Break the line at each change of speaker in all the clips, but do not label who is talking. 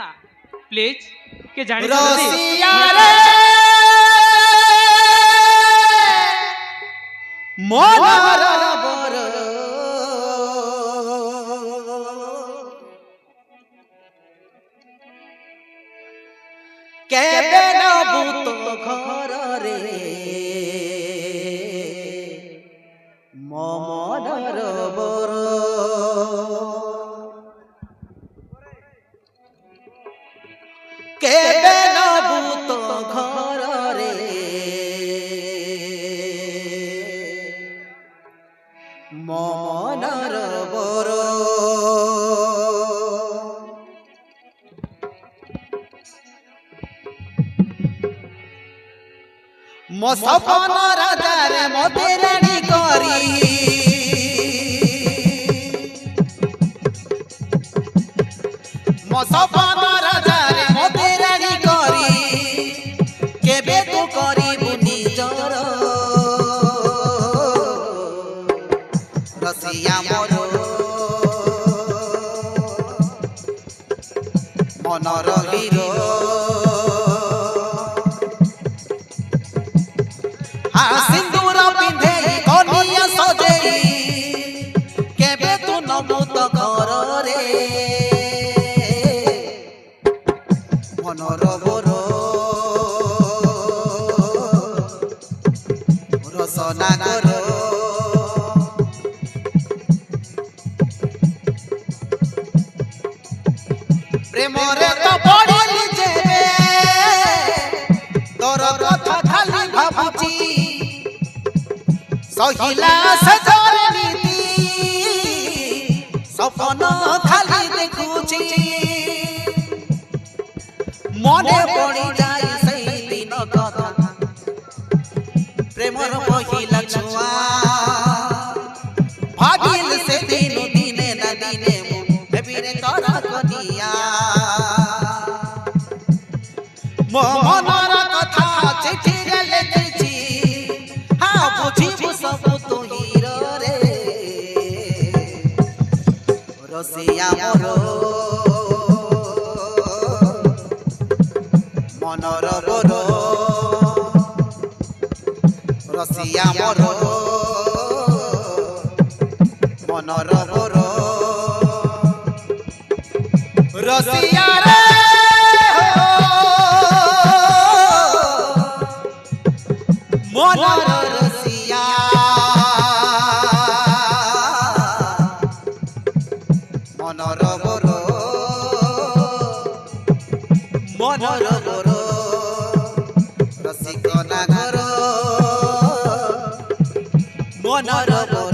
ना प्लीज के जानी
रसिया रे मनर बर केबे नबू तो घर रे मनर बर केबे नबू तो घर रे मनर बर मो सपन राजा रे मोते रानी करी मो सपन राजा रे मोते रानी करी केबे तू करिबु निजर रसिया मोर मनर हीरो सिंदूर पिंधे कनिया सजेई केबे तू नबू तो घर रे मनर बर रसना कर प्रेम रे तो पड़िली जेबे तोर कथा खाली भाबुची सहिला से जोरे नीति सपन खाली देखुची मने पड़ी जाई सही दिन कथा प्रेमर पहिला छुआ भागिल से दिन दिने ना दिने हेबी रे तोरा कनिया मो मनर कथा चिठी रे लिखिची हाँ बुझिबु सब तो हीरो रे रसिया मोर मनर बर रसिया मोर मनर बर रसिया रे मनर रसिया मनर बर मनर बर रसिक नागर मनर बर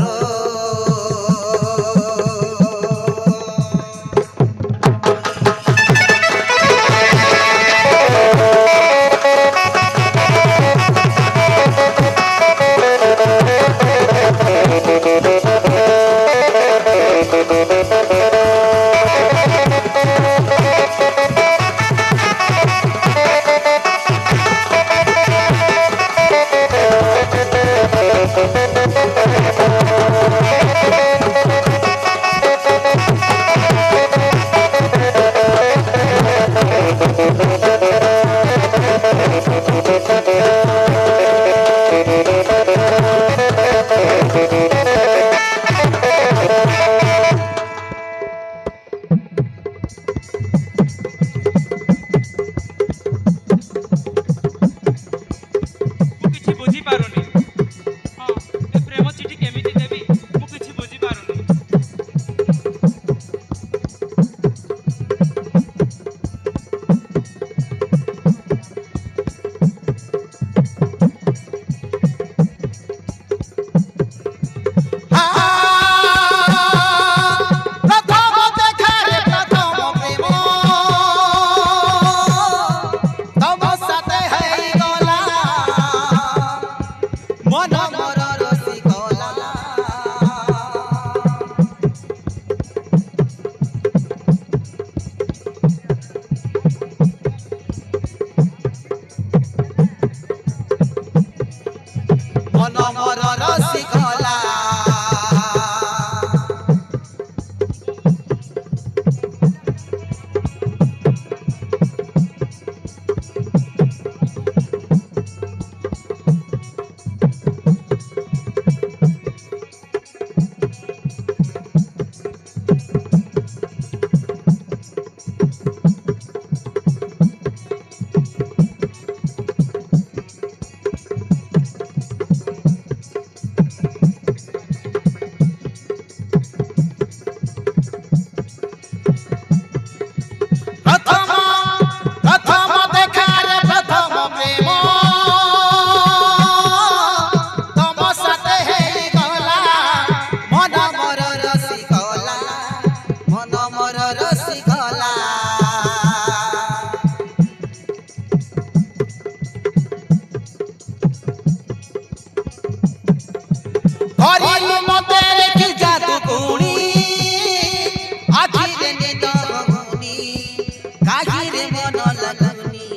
काहे रे मन लगुनी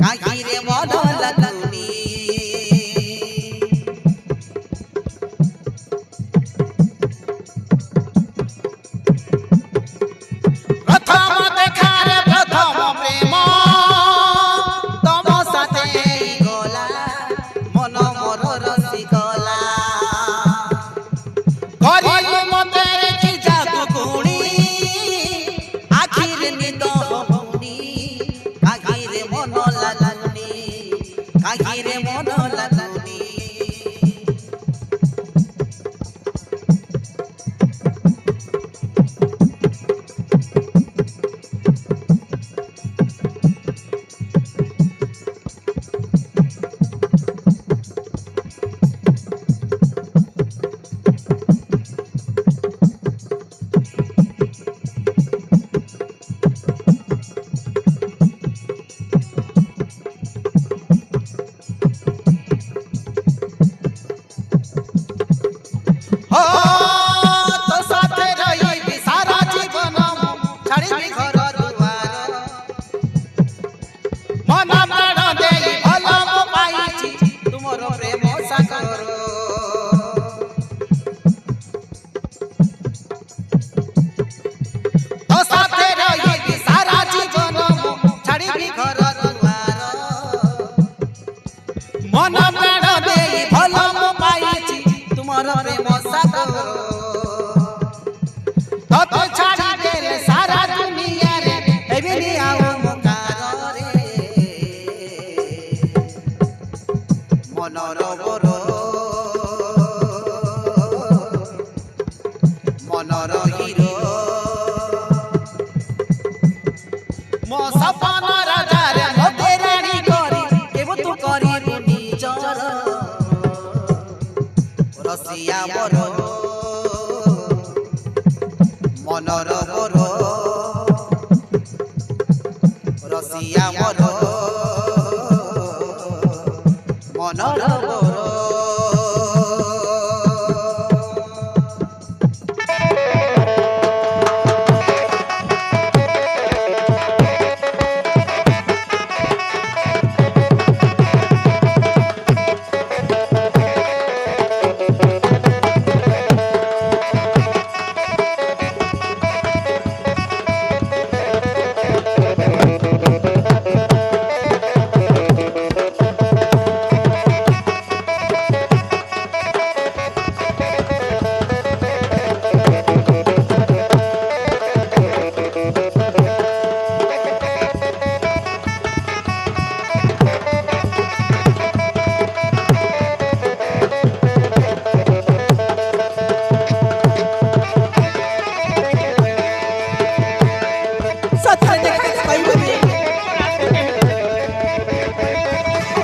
काहे रे मन लगुनी प्रथम देखा रे प्रथम प्रेम तम साथे गला मन मोर रसी गला गरीब मते रे की जादू गुणी आखिर निद हबुनी काहे रे मन लगुनी काहे रे मन लगुनी हो तो साथे रही सारा जीवन छाड़ी घर दुआर मन प्राण देई भल मो पाइछि तुमर प्रेम सागर तो साथे रही सारा जीवन छाड़ी घर दुआर मन प्राण देई भल मो पाइछि तुमर प्रेम सागर तो छाड़ी देले सारा दुनिया रे एबिनी आओ मुकार रे मनर बरो मनर हिरो मो सपन राजा रे मते रानी करी केबो तू करी निजर रसिया बरो मनर बरो रसिया बरो मनर बरो सत्य देखा